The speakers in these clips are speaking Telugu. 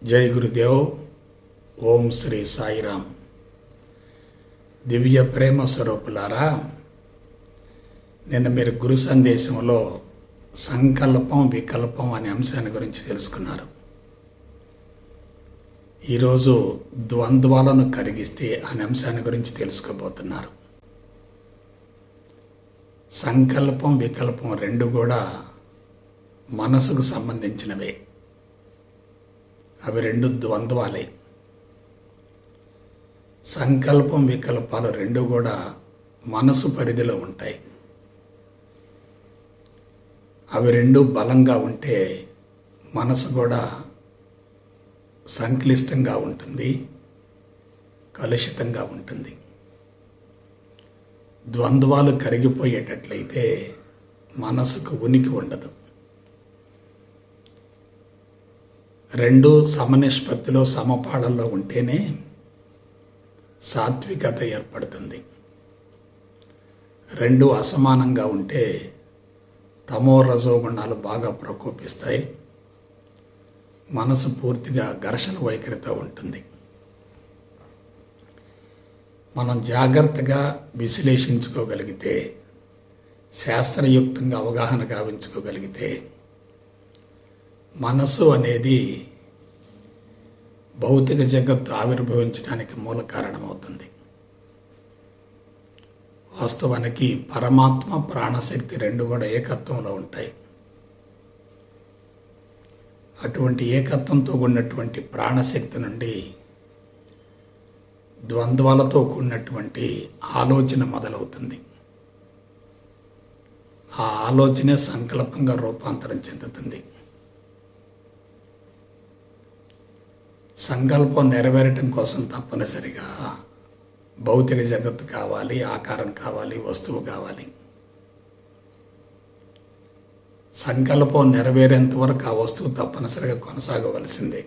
జై గురుదేవ్. ఓం శ్రీ సాయిరామ్. దివ్య ప్రేమ స్వరూపులారా, నిన్న మీరు గురు సందేశంలో సంకల్పం వికల్పం అనే అంశాన్ని గురించి తెలుసుకున్నారు. ఈరోజు ద్వంద్వాలను కరిగిస్తే అనే అంశాన్ని గురించి తెలుసుకోబోతున్నారు. సంకల్పం వికల్పం రెండు కూడా మనసుకు సంబంధించినవే. అవి రెండు ద్వంద్వాలే. సంకల్పం వికల్పాలు రెండు కూడా మనసు పరిధిలో ఉంటాయి. అవి రెండు బలంగా ఉంటే మనసు కూడా సంక్లిష్టంగా ఉంటుంది, కలుషితంగా ఉంటుంది. ద్వంద్వాలు కరిగిపోయేటట్లయితే మనసుకు ఉనికి ఉండదు. రెండు సమనిష్పత్తిలో సమపాళల్లో ఉంటేనే సాత్వికత ఏర్పడుతుంది. రెండు అసమానంగా ఉంటే తమో రజోగుణాలు బాగా ప్రకోపిస్తాయి. మనసు పూర్తిగా ఘర్షణ వైఖరితో ఉంటుంది. మనం జాగ్రత్తగా విశ్లేషించుకోగలిగితే, శాస్త్రయుక్తంగా అవగాహన గావించుకోగలిగితే, మనసు అనేది భౌతిక జగత్తు ఆవిర్భవించడానికి మూల కారణమవుతుంది. వాస్తవానికి పరమాత్మ ప్రాణశక్తి రెండు కూడా ఏకత్వంలో ఉంటాయి. అటువంటి ఏకత్వంతో కూడినటువంటి ప్రాణశక్తి నుండి ద్వంద్వాలతో కూడినటువంటి ఆలోచన మొదలవుతుంది. ఆ ఆలోచనే సంకల్పంగా రూపాంతరం చెందుతుంది. సంకల్పం నెరవేరటం కోసం తప్పనిసరిగా భౌతిక జగత్తు కావాలి, ఆకారం కావాలి, వస్తువు కావాలి. సంకల్పం నెరవేరేంత వరకు ఆ వస్తువు తప్పనిసరిగా కొనసాగవలసిందే.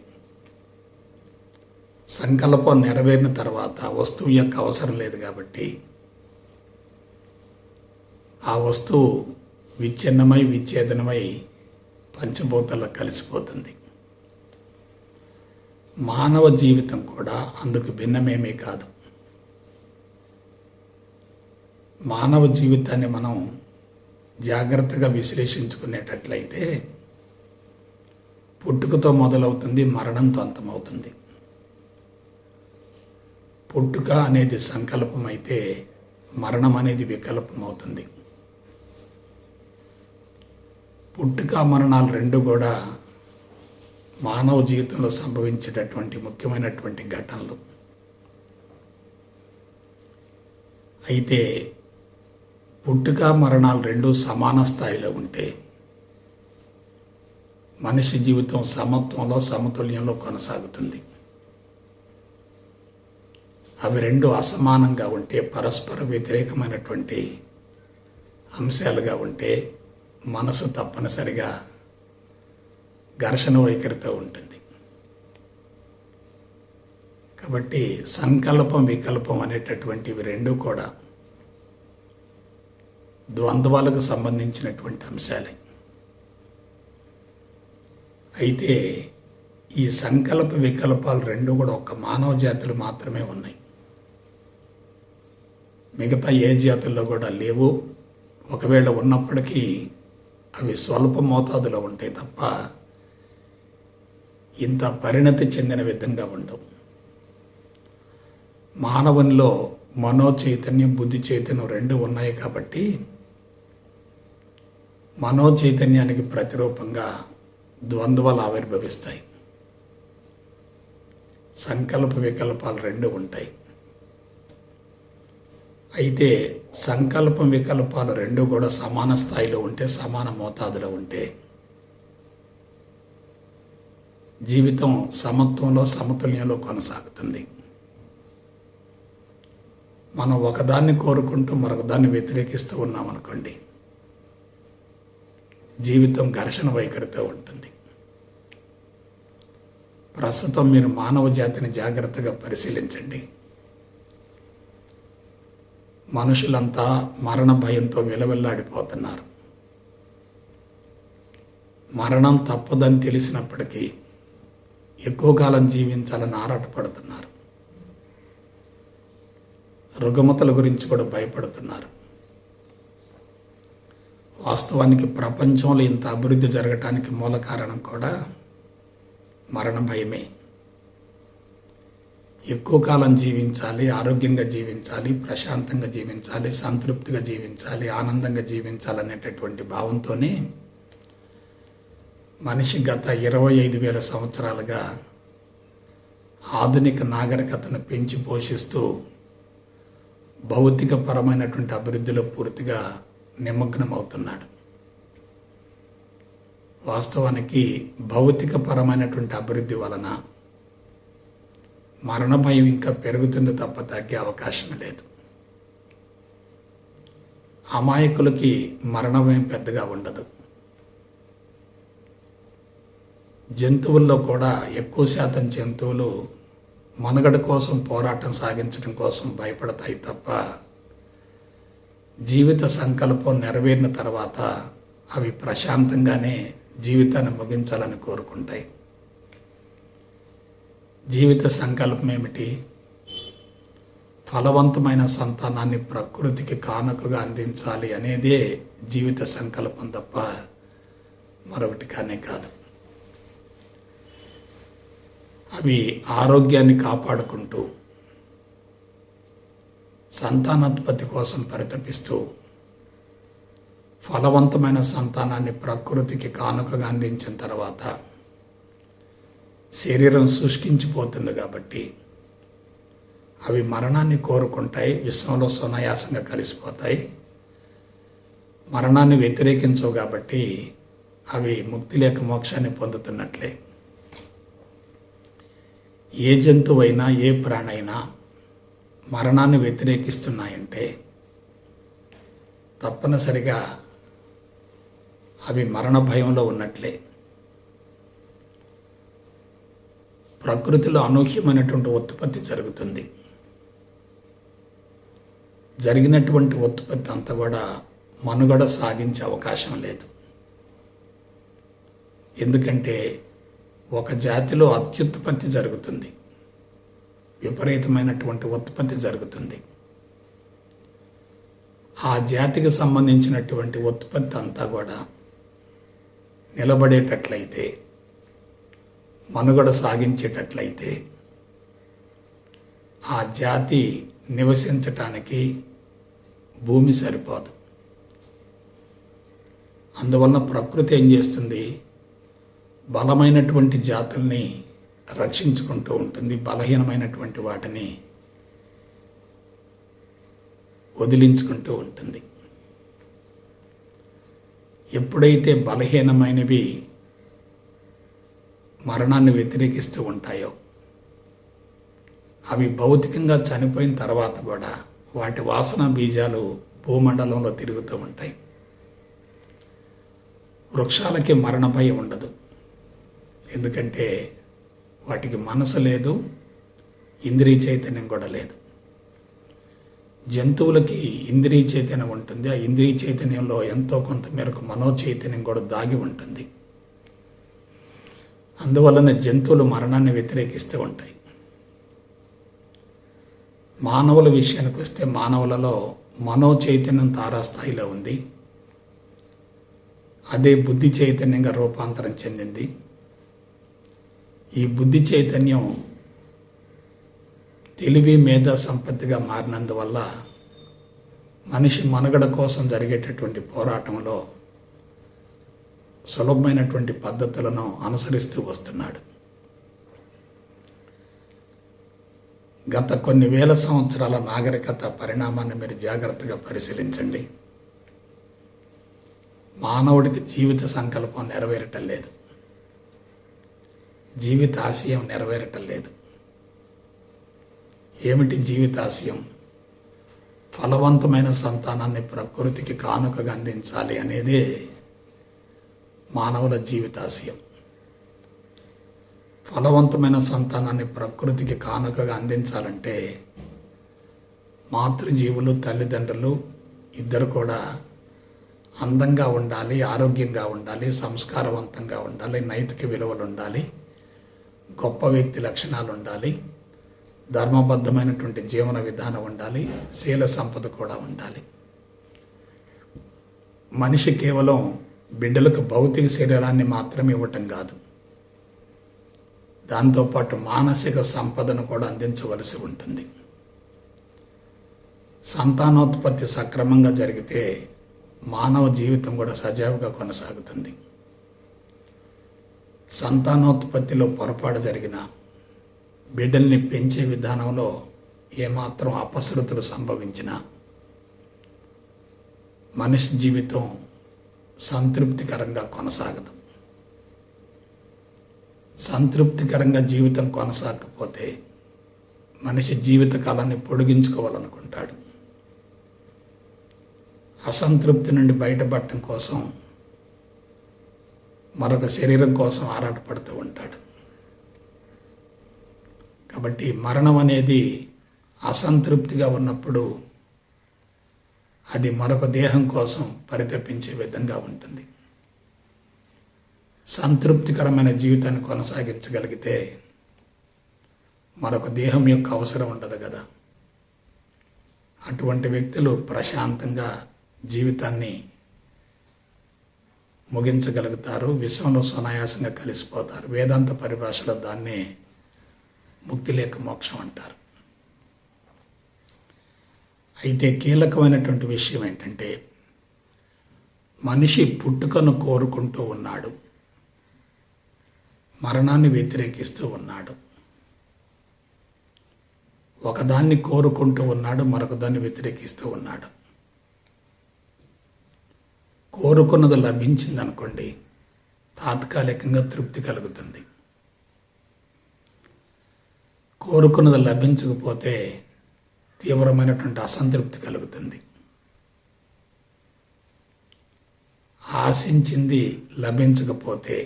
సంకల్పం నెరవేరిన తర్వాత వస్తువు యొక్క అవసరం లేదు కాబట్టి ఆ వస్తువు విచ్ఛిన్నమై విచ్ఛేదనమై పంచభూతాల్లో కలిసిపోతుంది. మానవ జీవితం కూడా అందుకు భిన్నమేమీ కాదు. మానవ జీవితాన్ని మనం జాగ్రత్తగా విశ్లేషించుకునేటట్లయితే పుట్టుకతో మొదలవుతుంది, మరణంతో అంతమవుతుంది. పుట్టుక అనేది సంకల్పం అయితే మరణం అనేది వికల్పం అవుతుంది. పుట్టుక మరణాలు రెండు కూడా మానవ జీవితంలో సంభవించేటటువంటి ముఖ్యమైనటువంటి ఘటనలు. అయితే పుట్టుక మరణాలు రెండు సమాన స్థాయిలో ఉంటే మనిషి జీవితం సమత్వంలో సమతుల్యంలో కొనసాగుతుంది. అవి రెండు అసమానంగా ఉంటే, పరస్పర వ్యతిరేకమైనటువంటి అంశాలుగా ఉంటే మనసు తప్పనిసరిగా ఘర్షణ వైఖరితో ఉంటుంది. కాబట్టి సంకల్పం వికల్పం అనేటటువంటివి రెండు కూడా ద్వంద్వాలకు సంబంధించినటువంటి అంశాలే. అయితే ఈ సంకల్ప వికల్పాలు రెండు కూడా ఒక మానవ జాతులు మాత్రమే ఉన్నాయి. మిగతా ఏ జాతుల్లో కూడా లేవు. ఒకవేళ ఉన్నప్పటికీ అవి స్వల్ప మోతాదులో ఉంటాయి తప్ప ఇంత పరిణతి చెందిన విధంగా ఉండవు. మానవునిలో మనో చైతన్యం, బుద్ధి చైతన్యం రెండు ఉన్నాయి కాబట్టి మనో చైతన్యానికి ప్రతిరూపంగా ద్వంద్వాలు ఆవిర్భవిస్తాయి. సంకల్ప వికల్పాలు రెండు ఉంటాయి. అయితే సంకల్పం వికల్పాలు రెండు కూడా సమాన స్థాయిలో ఉంటే, సమాన మోతాదులో ఉంటే జీవితం సమత్వంలో సమతుల్యంలో కొనసాగుతుంది. మనం ఒకదాన్ని కోరుకుంటూ మరొకదాన్ని వ్యతిరేకిస్తూ ఉన్నామనుకోండి, జీవితం ఘర్షణ వైఖరితో ఉంటుంది. ప్రస్తుతం మీరు మానవ జాతిని జాగ్రత్తగా పరిశీలించండి. మనుషులంతా మరణ భయంతో విలవిల్లాడిపోతున్నారు. మరణం తప్పదని తెలిసినప్పటికీ ఎక్కువ కాలం జీవించాలని ఆరాటపడుతున్నారు. రుగ్మతల గురించి కూడా భయపడుతున్నారు. వాస్తవానికి ప్రపంచంలో ఇంత అభివృద్ధి జరగటానికి మూల కారణం కూడా మరణ భయమే. ఎక్కువ కాలం జీవించాలి, ఆరోగ్యంగా జీవించాలి, ప్రశాంతంగా జీవించాలి, సంతృప్తిగా జీవించాలి, ఆనందంగా జీవించాలనేటటువంటి భావంతోనే మనిషి గత 25,000 సంవత్సరాలుగా ఆధునిక నాగరికతను పెంచి పోషిస్తూ భౌతికపరమైనటువంటి అభివృద్ధిలో పూర్తిగా నిమగ్నం అవుతున్నాడు. వాస్తవానికి భౌతికపరమైనటువంటి అభివృద్ధి వలన మరణ భయం ఇంకా పెరుగుతుంది తప్ప తగ్గే అవకాశం లేదు. అమాయకులకి మరణ భయం పెద్దగా ఉండదు. జంతువుల్లో కూడా ఎక్కువ శాతం జంతువులు మనుగడ కోసం పోరాటం సాగించడం కోసం భయపడతాయి తప్ప జీవిత సంకల్పం నెరవేరిన తర్వాత అవి ప్రశాంతంగానే జీవితాన్ని ముగించాలని కోరుకుంటాయి. జీవిత సంకల్పం ఏమిటి? ఫలవంతమైన సంతానాన్ని ప్రకృతికి కానుకగా అందించాలి అనేదే జీవిత సంకల్పం తప్ప మరొకటి కానే కాదు. అవి ఆరోగ్యాన్ని కాపాడుకుంటూ సంతానోత్పత్తి కోసం పరితపిస్తూ ఫలవంతమైన సంతానాన్ని ప్రకృతికి కానుకగా అందించిన తర్వాత శరీరం శుష్కించిపోతుంది కాబట్టి అవి మరణాన్ని కోరుకుంటాయి, విశ్వంలో సునాయాసంగా కలిసిపోతాయి. మరణాన్ని వ్యతిరేకించవు కాబట్టి అవి ముక్తి లేక మోక్షాన్ని పొందుతున్నట్లే. ఏ జంతువైనా ఏ ప్రాణైనా మరణాన్ని వ్యతిరేకిస్తున్నాయంటే తప్పనిసరిగా అవి మరణ భయంలో ఉన్నట్లే. ప్రకృతిలో అనూహ్యమైనటువంటి ఉత్పత్తి జరుగుతుంది. జరిగినటువంటి ఉత్పత్తి అంతా కూడా మనుగడ సాగించే అవకాశం లేదు. ఎందుకంటే ఒక జాతిలో అత్యుత్పత్తి జరుగుతుంది, విపరీతమైనటువంటి ఉత్పత్తి జరుగుతుంది. ఆ జాతికి సంబంధించినటువంటి ఉత్పత్తి అంతా కూడా నిలబడేటట్లయితే, మనుగడ సాగించేటట్లయితే ఆ జాతి నివసించటానికి భూమి సరిపోదు. అందువలన ప్రకృతి ఏం చేస్తుంది? బలమైనటువంటి జాతుల్ని రక్షించుకుంటూ ఉంటుంది, బలహీనమైనటువంటి వాటిని వదిలించుకుంటూ ఉంటుంది. ఎప్పుడైతే బలహీనమైనవి మరణాన్ని వ్యతిరేకిస్తూ ఉంటాయో అవి భౌతికంగా చనిపోయిన తర్వాత కూడా వాటి వాసన బీజాలు భూమండలంలో తిరుగుతూ ఉంటాయి. వృక్షాలకి మరణ భయం ఉండదు. ఎందుకంటే వాటికి మనసు లేదు, ఇంద్రియ చైతన్యం కూడా లేదు. జంతువులకి ఇంద్రియ చైతన్యం ఉంటుంది. ఆ ఇంద్రియ చైతన్యంలో ఎంతో కొంత మేరకు మనో చైతన్యం కూడా దాగి ఉంటుంది. అందువలన జంతువులు మరణాన్ని వ్యతిరేకిస్తూ ఉంటాయి. మానవుల విషయానికి వస్తే మానవులలో మనో చైతన్యం తారాస్థాయిలో ఉంది. అదే బుద్ధి చైతన్యంగా రూపాంతరం చెందింది. ఈ బుద్ధి చైతన్యం తెలివి మేధా సంపత్తిగా మారినందువల్ల మనిషి మనుగడ కోసం జరిగేటటువంటి పోరాటంలో సులభమైనటువంటి పద్ధతులను అనుసరిస్తూ వస్తున్నాడు. గత కొన్ని వేల సంవత్సరాల నాగరికత పరిణామాన్ని మీరు జాగ్రత్తగా పరిశీలించండి. మానవుడికి జీవిత సంకల్పం నెరవేరటం లేదు, జీవిత ఆశయం నెరవేరటం లేదు. ఏమిటి జీవితాశయం? ఫలవంతమైన సంతానాన్ని ప్రకృతికి కానుకగా అందించాలి అనేదే మానవుల జీవితాశయం. ఫలవంతమైన సంతానాన్ని ప్రకృతికి కానుకగా అందించాలంటే మాతృజీవులు, తల్లిదండ్రులు ఇద్దరు కూడా అందంగా ఉండాలి, ఆరోగ్యంగా ఉండాలి, సంస్కారవంతంగా ఉండాలి, నైతిక విలువలు ఉండాలి, గొప్ప వ్యక్తి లక్షణాలు ఉండాలి, ధర్మబద్ధమైనటువంటి జీవన విధానం ఉండాలి, శీల సంపద కూడా ఉండాలి. మనిషి కేవలం బిడ్డలకు భౌతిక శరీరాన్ని మాత్రమే ఇవ్వటం కాదు, దాంతోపాటు మానసిక సంపదను కూడా అందించవలసి ఉంటుంది. సంతానోత్పత్తి సక్రమంగా జరిగితే మానవ జీవితం కూడా సజావుగా కొనసాగుతుంది. సంతానోత్పత్తిలో పొరపాటు జరిగిన బిడ్డల్ని పెంచే విధానంలో ఏమాత్రం అపశృతులు సంభవించినా మనిషి జీవితం సంతృప్తికరంగా కొనసాగదు. సంతృప్తికరంగా జీవితం కొనసాగకపోతే మనిషి జీవిత కాలాన్ని పొడిగించుకోవాలనుకుంటాడు. అసంతృప్తి నుండి బయటపడటం కోసం మరొక శరీరం కోసం ఆరాటపడుతూ ఉంటాడు. కాబట్టి మరణం అనేది అసంతృప్తిగా ఉన్నప్పుడు అది మరొక దేహం కోసం పరితపించే విధంగా ఉంటుంది. సంతృప్తికరమైన జీవితాన్ని కొనసాగించగలిగితే మరొక దేహం యొక్క అవసరం ఉండదు కదా. అటువంటి వ్యక్తులు ప్రశాంతంగా జీవితాన్ని ముగించగలుగుతారు, విశ్వంలో సునాయాసంగా కలిసిపోతారు. వేదాంత పరిభాషలో దాన్నే ముక్తి లేక మోక్షం అంటారు. అయితే కీలకమైనటువంటి విషయం ఏంటంటే, మనిషి పుట్టుకను కోరుకుంటూ ఉన్నాడు, మరణాన్ని వ్యతిరేకిస్తూ ఉన్నాడు. ఒకదాన్ని కోరుకుంటూ ఉన్నాడు, మరొకదాన్ని వ్యతిరేకిస్తూ ఉన్నాడు. కోరుకున్నది లభించిందనుకోండి, తాత్కాలికంగా తృప్తి కలుగుతుంది. కోరుకున్నది లభించకపోతే తీవ్రమైనటువంటి అసంతృప్తి కలుగుతుంది. ఆశించింది లభించకపోతే,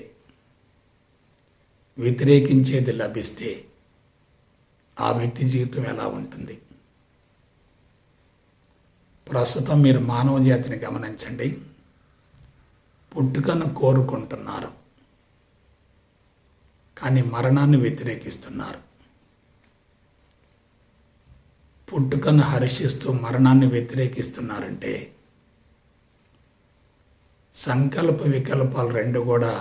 వ్యతిరేకించేది లభిస్తే ఆ వ్యక్తి జీవితం ఎలా ఉంటుంది? ప్రస్తుతం మీరు మానవ జాతిని గమనించండి. పుట్టుకను కోరుకుంటున్నారు, కానీ మరణాన్ని వ్యతిరేకిస్తున్నారు. పుట్టుకను హర్షిస్తూ మరణాన్ని వ్యతిరేకిస్తున్నారంటే సంకల్ప వికల్పాలు రెండు కూడా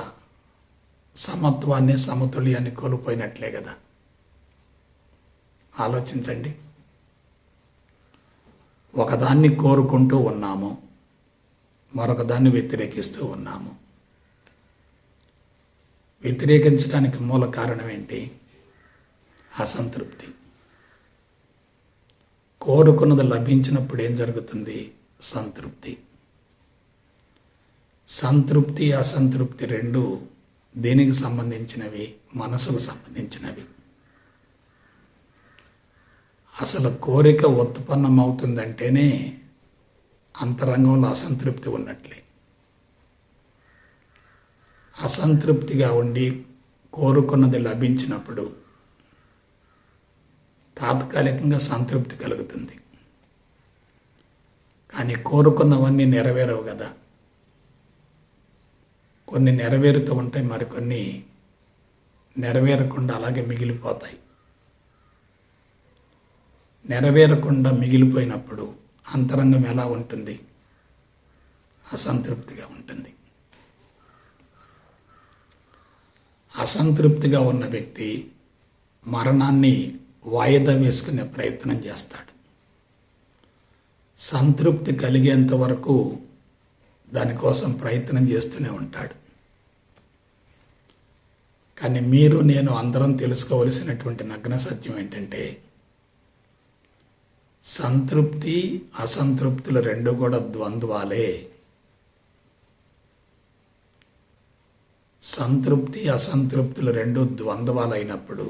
సమత్వాన్ని సమతుల్యాన్ని కోల్పోయినట్లే కదా. ఆలోచించండి. ఒకదాన్ని కోరుకుంటూ ఉన్నాము, మరొకదాన్ని వ్యతిరేకిస్తూ ఉన్నాము. వ్యతిరేకించడానికి మూల కారణం ఏంటి? అసంతృప్తి. కోరుకున్నది లభించినప్పుడు ఏం జరుగుతుంది? సంతృప్తి. సంతృప్తి అసంతృప్తి రెండు దేనికి సంబంధించినవి? మనసుకు సంబంధించినవి. అసలు కోరిక ఉత్పన్నమవుతుందంటేనే అంతరంగంలో అసంతృప్తి ఉన్నట్లే. అసంతృప్తిగా ఉండి కోరుకున్నది లభించినప్పుడు తాత్కాలికంగా సంతృప్తి కలుగుతుంది, కానీ కోరుకున్నవన్నీ నెరవేరవు కదా. కొన్ని నెరవేరుతూ ఉంటాయి, మరికొన్ని నెరవేరకుండా అలాగే మిగిలిపోతాయి. నెరవేరకుండా మిగిలిపోయినప్పుడు అంతరంగం ఎలా ఉంటుంది? అసంతృప్తిగా ఉంటుంది. అసంతృప్తిగా ఉన్న వ్యక్తి మరణాన్ని వాయిదా వేసుకునే ప్రయత్నం చేస్తాడు. సంతృప్తి కలిగేంత వరకు దానికోసం ప్రయత్నం చేస్తూనే ఉంటాడు. కానీ మీరు నేను అందరం తెలుసుకోవలసినటువంటి నగ్న సత్యం ఏంటంటే, సంతృప్తి అసంతృప్తులు రెండు కూడా ద్వంద్వాలే. సంతృప్తి అసంతృప్తులు రెండు ద్వంద్వాలైనప్పుడు,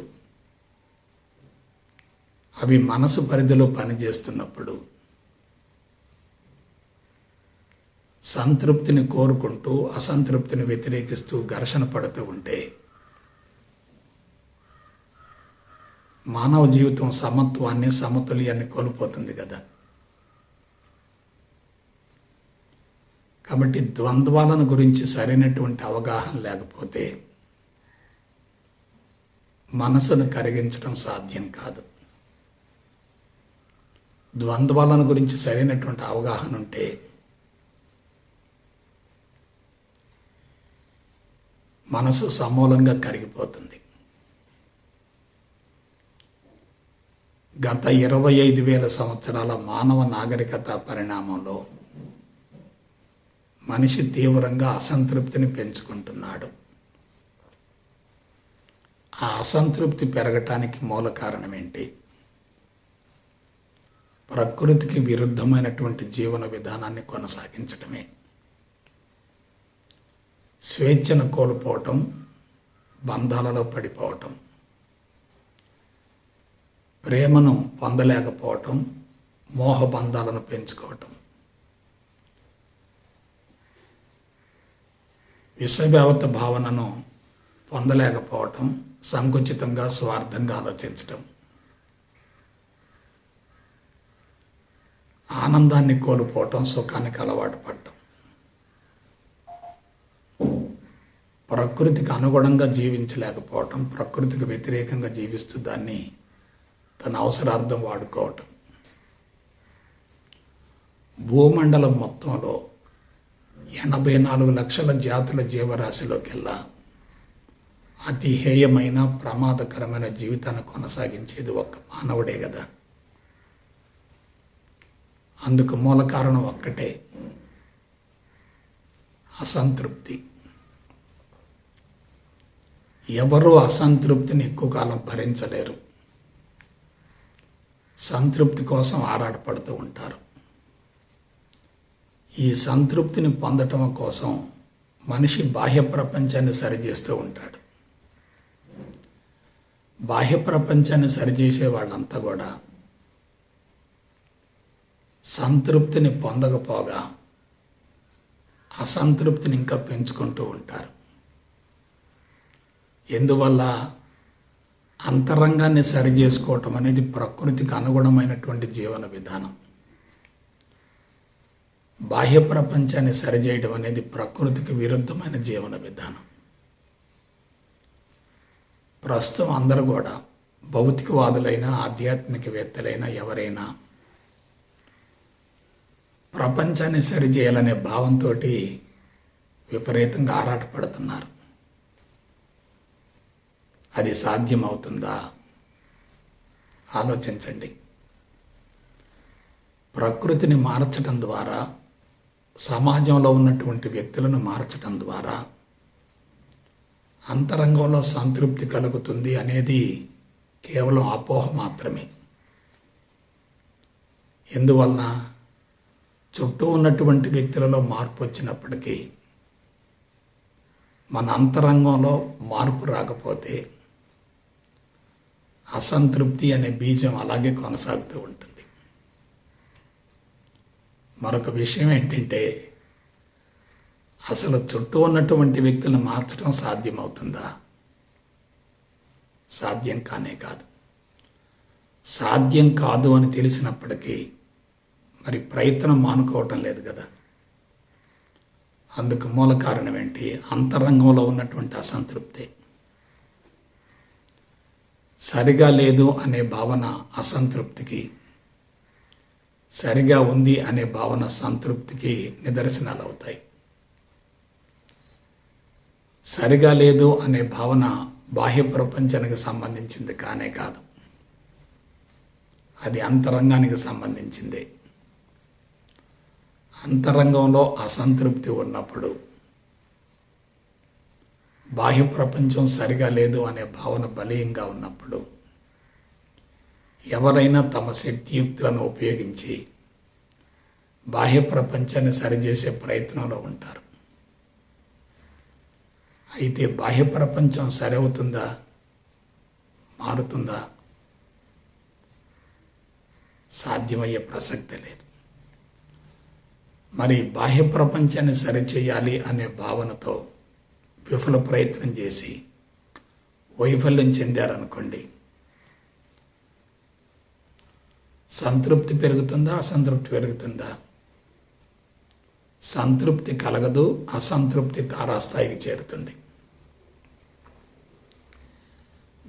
అవి మనసు పరిధిలో పనిచేస్తున్నప్పుడు, సంతృప్తిని కోరుకుంటూ అసంతృప్తిని వ్యతిరేకిస్తూ ఘర్షణ పడుతూ ఉంటే మానవ జీవితం సమత్వాన్ని సమతుల్యాన్ని కోల్పోతుంది కదా. కాబట్టి ద్వంద్వాలను గురించి సరైనటువంటి అవగాహన లేకపోతే మనసును కరిగించడం సాధ్యం కాదు. ద్వంద్వాలను గురించి సరైనటువంటి అవగాహన ఉంటే మనసు సమూలంగా కరిగిపోతుంది. గత 25,000 సంవత్సరాల మానవ నాగరికత పరిణామంలో మనిషి తీవ్రంగా అసంతృప్తిని పెంచుకుంటున్నాడు. ఆ అసంతృప్తి పెరగటానికి మూల కారణం ఏంటి? ప్రకృతికి విరుద్ధమైనటువంటి జీవన విధానాన్ని కొనసాగించటమే. స్వేచ్ఛను కోల్పోవటం, బంధాలలో పడిపోవటం, ప్రేమను పొందలేకపోవటం, మోహబంధాలను పెంచుకోవటం, విషవ్యావత భావనను పొందలేకపోవటం, సంకుచితంగా స్వార్థంగా ఆలోచించటం, ఆనందాన్ని కోల్పోవటం, సుఖానికి అలవాటు పడటం, ప్రకృతికి అనుగుణంగా జీవించలేకపోవటం, ప్రకృతికి వ్యతిరేకంగా జీవిస్తూ దాన్ని తన అవసరార్థం వాడుకోవటం. భూమండలం మొత్తంలో 84 లక్షల జాతుల జీవరాశిలోకెల్లా అతి హేయమైన ప్రమాదకరమైన జీవితాన్ని కొనసాగించేది ఒక్క మానవుడే కదా. అందుకు మూల కారణం ఒక్కటే, అసంతృప్తి. ఎవరూ అసంతృప్తిని ఎక్కువ కాలం భరించలేరు. సంతృప్తి కోసం ఆరాటపడుతూ ఉంటారు. ఈ సంతృప్తిని పొందటం కోసం మనిషి బాహ్య ప్రపంచాన్ని సరిచేస్తూ ఉంటాడు. బాహ్య ప్రపంచాన్ని సరిచేసే వాళ్ళంతా కూడా సంతృప్తిని పొందకపోగా అసంతృప్తిని ఇంకా పెంచుకుంటూ ఉంటారు. ఎందువల్ల? అంతరంగాన్ని సరిచేసుకోవటం అనేది ప్రకృతికి అనుగుణమైనటువంటి జీవన విధానం. బాహ్య ప్రపంచాన్ని సరిచేయడం అనేది ప్రకృతికి విరుద్ధమైన జీవన విధానం. ప్రస్తుతం అందరూ కూడా భౌతికవాదులైనా ఆధ్యాత్మికవేత్తలైనా ఎవరైనా ప్రపంచాన్ని సరిచేయాలనే భావంతో విపరీతంగా ఆరాటపడుతున్నారు. అది సాధ్యమవుతుందా? ఆలోచించండి. ప్రకృతిని మార్చడం ద్వారా, సమాజంలో ఉన్నటువంటి వ్యక్తులను మార్చడం ద్వారా అంతరంగంలో సంతృప్తి కలుగుతుంది అనేది కేవలం అపోహ మాత్రమే. ఎందువలన? చుట్టూ ఉన్నటువంటి వ్యక్తులలో మార్పు వచ్చినప్పటికీ మన అంతరంగంలో మార్పు రాకపోతే అసంతృప్తి అనే బీజం అలాగే కొనసాగుతూ ఉంటుంది. మరొక విషయం ఏంటంటే, అసలు చుట్టూ ఉన్నటువంటి వ్యక్తులను మార్చడం సాధ్యమవుతుందా? సాధ్యం కానే కాదు. సాధ్యం కాదు అని తెలిసినప్పటికీ మరి ప్రయత్నం మానుకోవటం లేదు కదా. అందుకు మూల కారణం ఏంటి? అంతరంగంలో ఉన్నటువంటి అసంతృప్తి. సరిగా లేదు అనే భావన అసంతృప్తికి, సరిగా ఉంది అనే భావన సంతృప్తికి నిదర్శనాలు అవుతాయి. సరిగా లేదు అనే భావన బాహ్య ప్రపంచానికి సంబంధించింది కానే కాదు, అది అంతరంగానికి సంబంధించిందే. అంతరంగంలో అసంతృప్తి ఉన్నప్పుడు, బాహ్య ప్రపంచం సరిగా లేదు అనే భావన బలీయంగా ఉన్నప్పుడు ఎవరైనా తమ శక్తియుక్తులను ఉపయోగించి బాహ్య ప్రపంచాన్ని సరిచేసే ప్రయత్నంలో ఉంటారు. అయితే బాహ్య ప్రపంచం సరవుతుందా? మారుతుందా? సాధ్యమయ్యే ప్రసక్తి లేదు. మరి బాహ్య ప్రపంచాన్ని సరిచేయాలి అనే భావనతో విఫల ప్రయత్నం చేసి వైఫల్యం చెందారనుకోండి, సంతృప్తి పెరుగుతుందా? అసంతృప్తి పెరుగుతుందా? సంతృప్తి కలగదు, అసంతృప్తి తారాస్థాయికి చేరుతుంది.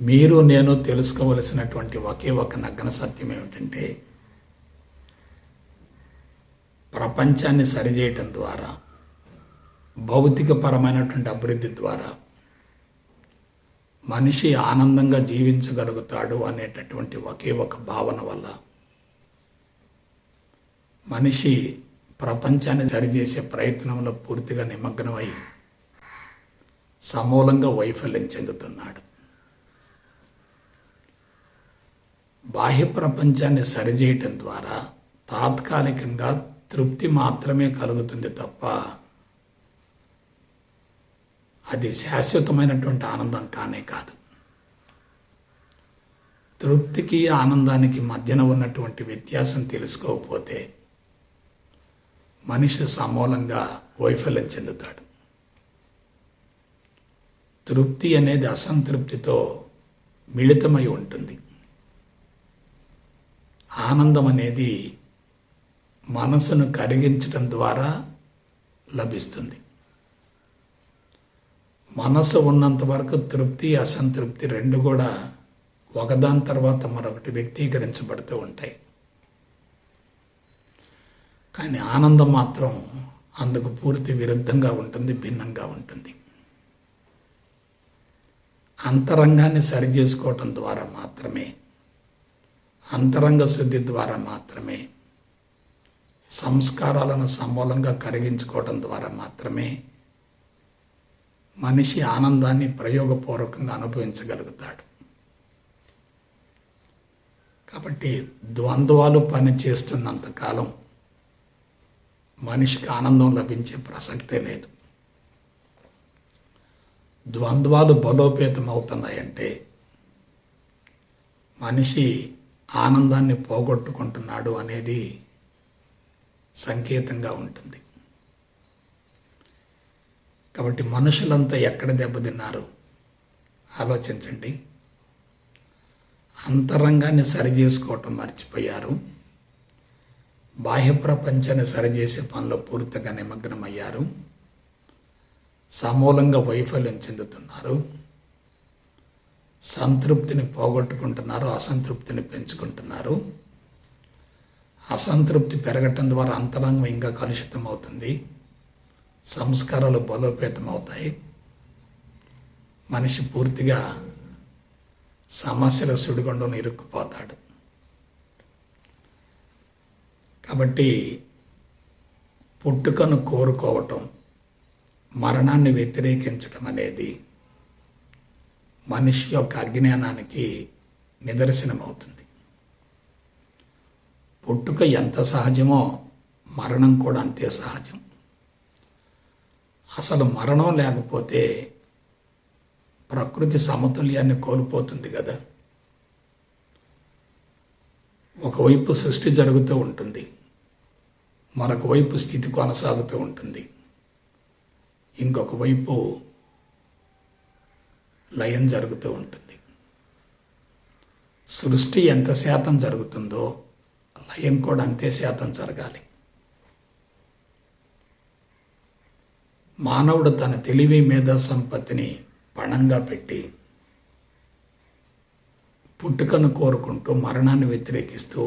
మీరు నేను తెలుసుకోవలసినటువంటి ఒకే ఒక నగ్న సత్యం ఏమిటంటే, ప్రపంచాన్ని సరిచేయటం ద్వారా, భౌతికపరమైనటువంటి అభివృద్ధి ద్వారా మనిషి ఆనందంగా జీవించగలుగుతాడు అనేటటువంటి ఒకే ఒక భావన వల్ల మనిషి ప్రపంచాన్ని సరిచేసే ప్రయత్నంలో పూర్తిగా నిమగ్నమై సమూలంగా వైఫల్యం చెందుతున్నాడు. బాహ్య ప్రపంచాన్ని సరిచేయటం ద్వారా తాత్కాలికంగా తృప్తి మాత్రమే కలుగుతుంది తప్ప అది శాశ్వతమైనటువంటి ఆనందం కానే కాదు. తృప్తికి ఆనందానికి మధ్యన ఉన్నటువంటి వ్యత్యాసం తెలుసుకోకపోతే మనిషి సమూలంగా వైఫల్యం చెందుతాడు. తృప్తి అనేది అసంతృప్తితో మిళితమై ఉంటుంది. ఆనందం అనేది మనసును కరిగించడం ద్వారా లభిస్తుంది. మనసు ఉన్నంత వరకు తృప్తి అసంతృప్తి రెండు కూడా ఒకదాని తర్వాత మరొకటి వ్యక్తీకరించబడుతూ ఉంటాయి. కానీ ఆనందం మాత్రం అందుకు పూర్తి విరుద్ధంగా ఉంటుంది, భిన్నంగా ఉంటుంది. అంతరంగాన్ని సరిచేసుకోవటం ద్వారా మాత్రమే, అంతరంగ శుద్ధి ద్వారా మాత్రమే, సంస్కారాలను సమూలంగా కరిగించుకోవటం ద్వారా మాత్రమే మనిషి ఆనందాన్ని ప్రయోగపూర్వకంగా అనుభవించగలుగుతాడు. కాబట్టి ద్వంద్వాలు పనిచేస్తున్నంతకాలం మనిషికి ఆనందం లభించే ప్రసక్తే లేదు. ద్వంద్వాలు బలోపేతం అవుతున్నాయంటే మనిషి ఆనందాన్ని పోగొట్టుకుంటున్నాడు అనేది సంకేతంగా ఉంటుంది. కాబట్టి మనుషులంతా ఎక్కడ దెబ్బతిన్నారు ఆలోచించండి. అంతరంగాన్ని సరిచేసుకోవటం మర్చిపోయారు. బాహ్య ప్రపంచాన్ని సరిచేసే పనిలో పూర్తిగా నిమగ్నమయ్యారు. సమూలంగా వైఫల్యం చెందుతున్నారు. సంతృప్తిని పోగొట్టుకుంటున్నారు, అసంతృప్తిని పెంచుకుంటున్నారు. అసంతృప్తి పెరగటం ద్వారా అంతరంగం ఇంకా కలుషితం అవుతుంది. సంస్కారాలు బలోపేతం అవుతాయి. మనిషి పూర్తిగా సమస్యల సుడిగుండంలో ఇరుక్కుపోతాడు. కాబట్టి పుట్టుకను కోరుకోవటం, మరణాన్ని వ్యతిరేకించడం అనేది మనిషి యొక్క అజ్ఞానానికి నిదర్శనమవుతుంది. పుట్టుక ఎంత సహజమో మరణం కూడా అంతే సహజం. అసలు మరణం లేకపోతే ప్రకృతి సమతుల్యాన్ని కోల్పోతుంది కదా. ఒకవైపు సృష్టి జరుగుతూ ఉంటుంది, మరొక వైపు స్థితి కొనసాగుతూ ఉంటుంది, ఇంకొక వైపు లయం జరుగుతూ ఉంటుంది. సృష్టి ఎంత శాతం జరుగుతుందో లయం కూడా అంతే శాతం జరగాలి. మానవుడు తన తెలివి మేధా సంపత్తిని పణంగా పెట్టి పుట్టుకను కోరుకుంటూ మరణాన్ని వ్యతిరేకిస్తూ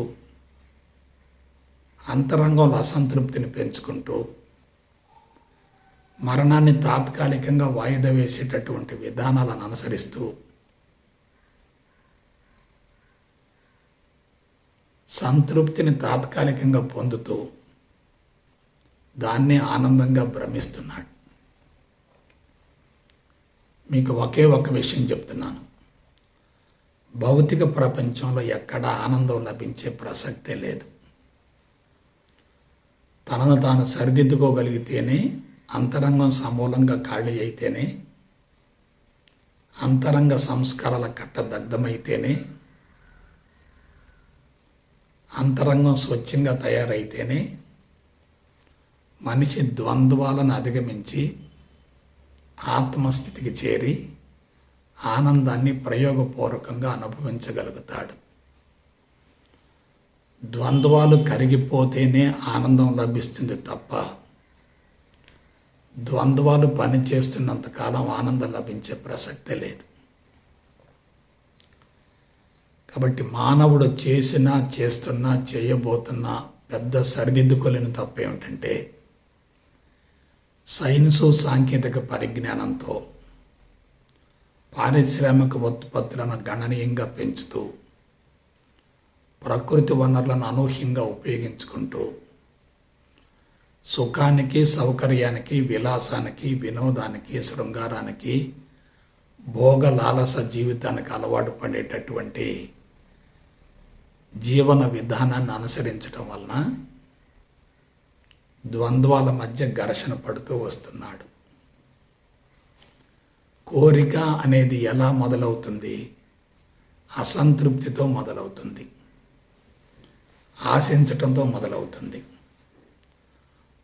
అంతరంగంలో అసంతృప్తిని పెంచుకుంటూ మరణాన్ని తాత్కాలికంగా వాయిదా వేసేటటువంటి విధానాలను అనుసరిస్తూ సంతృప్తిని తాత్కాలికంగా పొందుతూ దాన్నే ఆనందంగా భ్రమిస్తున్నాడు. మీకు ఒకే ఒక విషయం చెప్తున్నాను. భౌతిక ప్రపంచంలో ఎక్కడా ఆనందం లభించే ప్రసక్తే లేదు. తనను తాను సరిదిద్దుకోగలిగితేనే, అంతరంగం సమూలంగా ఖాళీ అయితేనే, అంతరంగ సంస్కారాల కట్ట దగ్ధమైతేనే, అంతరంగం స్వచ్ఛంగా తయారైతేనే మనిషి ద్వంద్వాలను అధిగమించి ఆత్మస్థితికి చేరి ఆనందాన్ని ప్రయోగపూర్వకంగా అనుభవించగలుగుతాడు. ద్వంద్వాలు కరిగిపోతేనే ఆనందం లభిస్తుంది తప్ప ద్వంద్వాలు పనిచేస్తున్నంతకాలం ఆనందం లభించే ప్రసక్తే లేదు. కాబట్టి మానవుడు చేసినా, చేస్తున్నా, చేయబోతున్నా పెద్ద సరిదిద్దుకోలేని తప్పు ఏమిటంటే సైన్సు సాంకేతిక పరిజ్ఞానంతో పారిశ్రామిక ఉత్పత్తులను గణనీయంగా పెంచుతూ ప్రకృతి వనరులను అనూహ్యంగా ఉపయోగించుకుంటూ సుఖానికి, సౌకర్యానికి, విలాసానికి, వినోదానికి, శృంగారానికి, భోగ లాలస జీవితానికి అలవాటు పడేటటువంటి జీవన విధానాన్ని అనుసరించడం వలన ద్వంద్వాల మధ్య ఘర్షణ పడుతూ వస్తున్నాడు. కోరిక అనేది ఎలా మొదలవుతుంది? అసంతృప్తితో మొదలవుతుంది, ఆశించటంతో మొదలవుతుంది.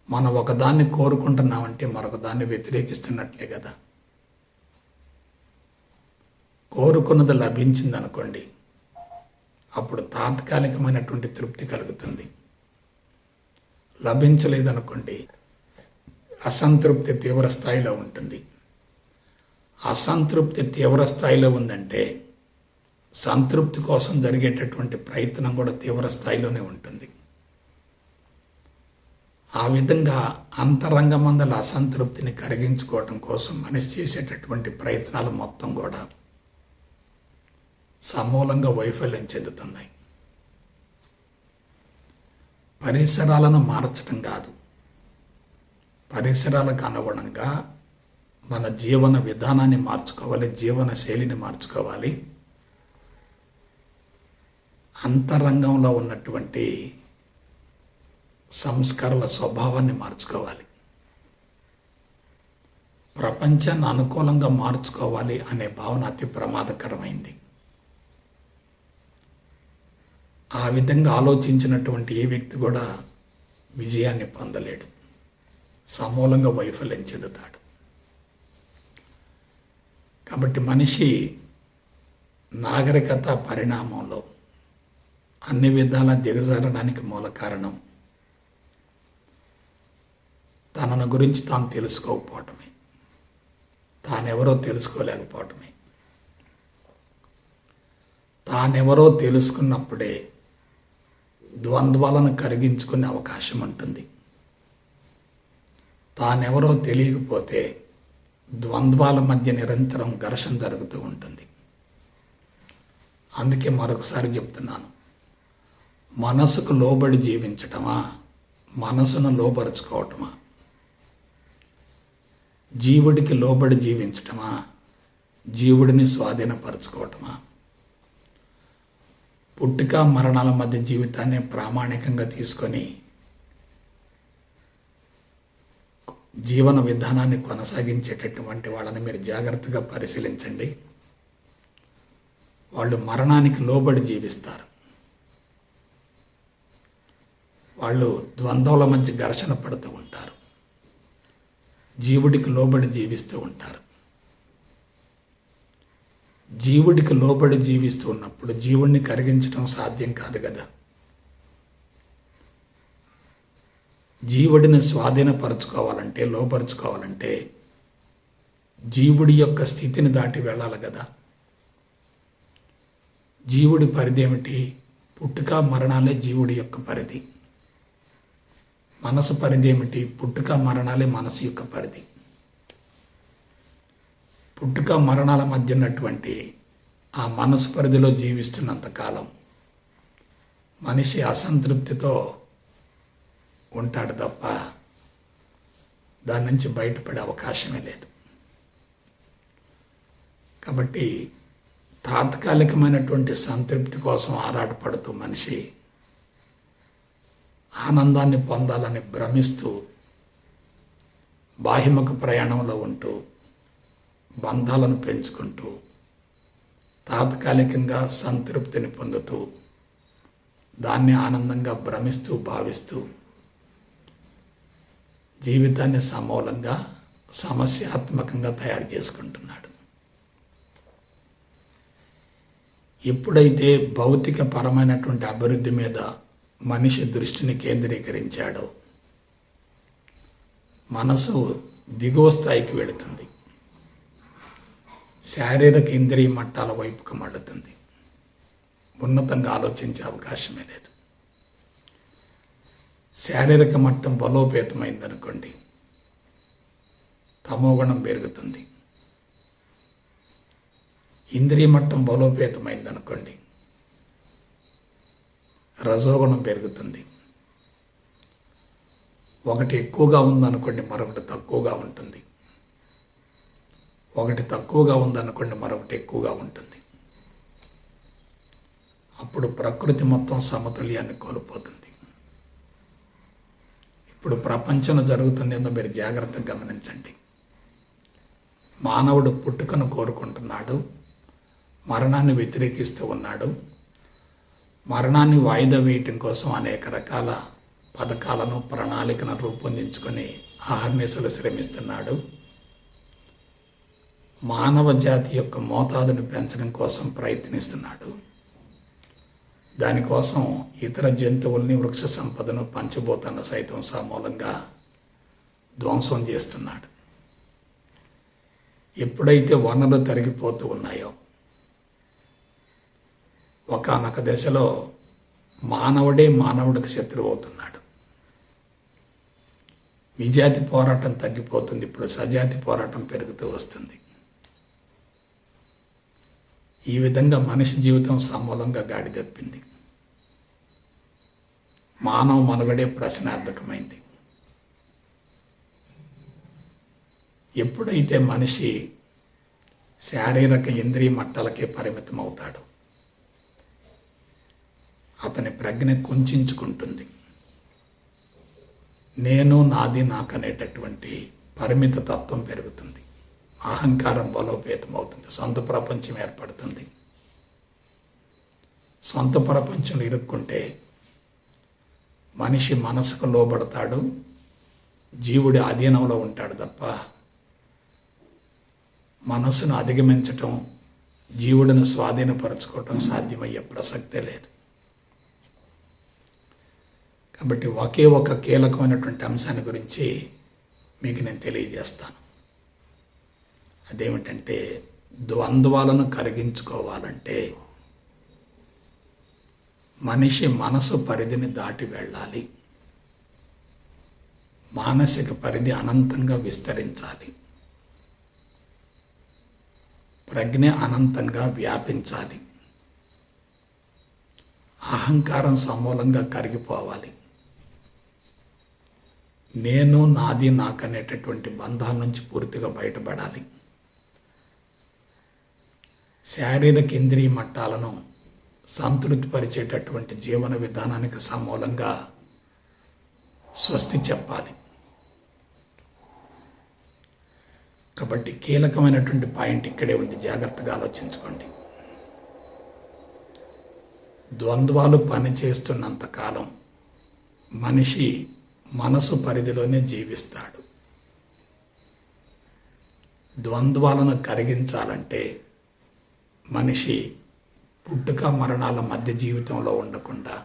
మనం ఒకదాన్ని కోరుకుంటున్నామంటే మరొకదాన్ని వ్యతిరేకిస్తున్నట్లే కదా. కోరుకున్నది లభించింది అనుకోండి, అప్పుడు తాత్కాలికమైనటువంటి తృప్తి కలుగుతుంది. లభించలేదనుకోండి, అసంతృప్తి తీవ్ర స్థాయిలో ఉంటుంది. అసంతృప్తి తీవ్ర స్థాయిలో ఉందంటే సంతృప్తి కోసం జరిగేటటువంటి ప్రయత్నం కూడా తీవ్ర స్థాయిలోనే ఉంటుంది. ఆ విధంగా అంతరంగమందల అసంతృప్తిని కరిగించుకోవటం కోసం మనిషి చేసేటటువంటి ప్రయత్నాలు మొత్తం కూడా సమూలంగా వైఫల్యం చెందుతున్నాయి. పరిసరాలను మార్చడం కాదు, పరిసరాలకు అనుగుణంగా మన జీవన విధానాన్ని మార్చుకోవాలి, జీవన శైలిని మార్చుకోవాలి. అంతరంగంలో ఉన్నటువంటి సంస్కారాల స్వభావాన్ని మార్చుకోవాలి. ప్రపంచాన్ని అనుకూలంగా మార్చుకోవాలి అనే భావన అతి ప్రమాదకరమైంది. ఆ విధంగా ఆలోచించినటువంటి ఏ వ్యక్తి కూడా విజయాన్ని పొందలేడు, సమూలంగా వైఫల్యం చెందుతాడు. కాబట్టి మనిషి నాగరికత పరిణామంలో అన్ని విధాలా దిగజారడానికి మూల కారణం తనను గురించి తాను తెలుసుకోకపోవటమే, తానెవరో తెలుసుకోలేకపోవటమే. తానెవరో తెలుసుకున్నప్పుడే ద్వంద్వాలను కరిగించుకునే అవకాశం ఉంటుంది. తానెవరో తెలియకపోతే ద్వంద్వాల మధ్య నిరంతరం ఘర్షణ జరుగుతూ ఉంటుంది. అందుకే మరొకసారి చెప్తున్నాను, మనసుకు లోబడి జీవించటమా, మనసును లోబరుచుకోవటమా? జీవుడికి లోబడి జీవించటమా, జీవుడిని స్వాధీనపరచుకోవటమా? పుట్టుక మరణాల మధ్య జీవితాన్ని ప్రామాణికంగా తీసుకొని జీవన విధానాన్ని కొనసాగించేటటువంటి వాళ్ళని మీరు జాగ్రత్తగా పరిశీలించండి. వాళ్ళు మరణానికి లోబడి జీవిస్తారు. వాళ్ళు ద్వంద్వాల మధ్య ఘర్షణ పడుతూ ఉంటారు, జీవుడికి లోబడి జీవిస్తూ ఉంటారు. జీవుడికి లోబడి జీవిస్తూ ఉన్నప్పుడు జీవుడిని కరిగించడం సాధ్యం కాదు కదా. జీవుడిని స్వాధీనపరచుకోవాలంటే, లోపరుచుకోవాలంటే జీవుడి యొక్క స్థితిని దాటి వెళ్ళాలి కదా. జీవుడి పరిధి ఏమిటి? పుట్టుక మరణాలే జీవుడి యొక్క పరిధి. మనసు పరిధి ఏమిటి? పుట్టుక మరణాలే మనసు యొక్క పరిధి. పుట్టుక మరణాల మధ్య ఉన్నటువంటి ఆ మనసు పరిధిలో జీవిస్తున్నంతకాలం మనిషి అసంతృప్తితో ఉంటాడు తప్ప దాని నుంచి బయటపడే అవకాశమే లేదు. కాబట్టి తాత్కాలికమైనటువంటి సంతృప్తి కోసం ఆరాటపడుతూ మనిషి ఆనందాన్ని పొందాలని భ్రమిస్తూ బాహ్యముఖ ప్రయాణంలో ఉంటూ బంధాలను పెంచుకుంటూ తాత్కాలికంగా సంతృప్తిని పొందుతూ దాన్ని ఆనందంగా భ్రమిస్తూ భావిస్తూ జీవితాన్ని సమూలంగా సమస్యాత్మకంగా తయారు చేసుకుంటున్నాడు. ఎప్పుడైతే భౌతిక పరమైనటువంటి అభివృద్ధి మీద మనిషి దృష్టిని కేంద్రీకరించాడో మనసు దిగువ స్థాయికి వెళుతుంది, శారీరక ఇంద్రియ మట్టాల వైపుకు మళ్ళుతుంది. ఉన్నతంగా ఆలోచించే అవకాశమే లేదు. శారీరక మట్టం బలోపేతమైందనుకోండి, తమోగుణం పెరుగుతుంది. ఇంద్రియ మట్టం బలోపేతమైందనుకోండి, రజోగుణం పెరుగుతుంది. ఒకటి ఎక్కువగా ఉందనుకోండి, మరొకటి తక్కువగా ఉంటుంది. ఒకటి తక్కువగా ఉందనుకోండి, మరొకటి ఎక్కువగా ఉంటుంది. అప్పుడు ప్రకృతి మొత్తం సమతుల్యాన్ని కోల్పోతుంది. ఇప్పుడు ప్రపంచంలో జరుగుతుందేందో మీరు జాగ్రత్తగా గమనించండి. మానవుడు పుట్టుకను కోరుకుంటున్నాడు, మరణాన్ని వ్యతిరేకిస్తూ ఉన్నాడు. మరణాన్ని వాయిదా వేయటం కోసం అనేక రకాల పథకాలను, ప్రణాళికను రూపొందించుకొని అహర్నిశలు శ్రమిస్తున్నాడు. మానవ జాతి యొక్క మోతాదును పెంచడం కోసం ప్రయత్నిస్తున్నాడు. దానికోసం ఇతర జంతువుల్ని, వృక్ష సంపదను, పంచభూతాలను సైతం సమూలంగా ధ్వంసం చేస్తున్నాడు. ఎప్పుడైతే వనరులు తరిగిపోతూ ఉన్నాయో, ఒకానొక దశలో మానవుడే మానవుడికి శత్రువు అవుతున్నాడు. విజాతి పోరాటం తగ్గిపోతుంది, ఇప్పుడు సజాతి పోరాటం పెరుగుతూ వస్తుంది. ఈ విధంగా మనిషి జీవితం సమూలంగా గాడి తప్పింది. మానవ మనుగడే ప్రశ్నార్థకమైంది. ఎప్పుడైతే మనిషి శారీరక ఇంద్రియ మట్టాలకే పరిమితం అవుతాడు, అతని ప్రజ్ఞ కుంచుకుంటుంది. నేను, నాది, నాకనేటటువంటి పరిమిత తత్వం పెరుగుతుంది. అహంకారం బలోపేతం అవుతుంది. సొంత ప్రపంచం ఏర్పడుతుంది. సొంత ప్రపంచంలో ఇరుక్కుంటే మనిషి మనసుకు లోబడతాడు, జీవుడి అధీనంలో ఉంటాడు తప్ప మనసును అధిగమించటం, జీవుడిని స్వాధీనపరచుకోవటం సాధ్యమయ్యే ప్రసక్తే లేదు. కాబట్టి ఒకే ఒక కీలకమైనటువంటి అంశాన్ని గురించి మీకు నేను తెలియజేస్తాను. అదేమిటంటే, ద్వంద్వాలను కరిగించుకోవాలంటే మనిషి మనసు పరిధిని దాటి వెళ్ళాలి. మానసిక పరిధి అనంతంగా విస్తరించాలి. ప్రజ్ఞ అనంతంగా వ్యాపించాలి. అహంకారం సమూలంగా కరిగిపోవాలి. నేను, నాది, నాకనేటటువంటి బంధాల నుంచి పూర్తిగా బయటపడాలి. శారీరక ఇంద్రియ మట్టాలను సంతృప్తిపరిచేటటువంటి జీవన విధానానికి సమూలంగా స్వస్తి చెప్పాలి. కాబట్టి కీలకమైనటువంటి పాయింట్ ఇక్కడే ఉంది, జాగ్రత్తగా ఆలోచించుకోండి. ద్వంద్వాలు పనిచేస్తున్నంతకాలం మనిషి మనసు పరిధిలోనే జీవిస్తాడు. ద్వంద్వాలను కరిగించాలంటే మనిషి పుట్టుక మరణాల మధ్య జీవితంలో ఉండకుండా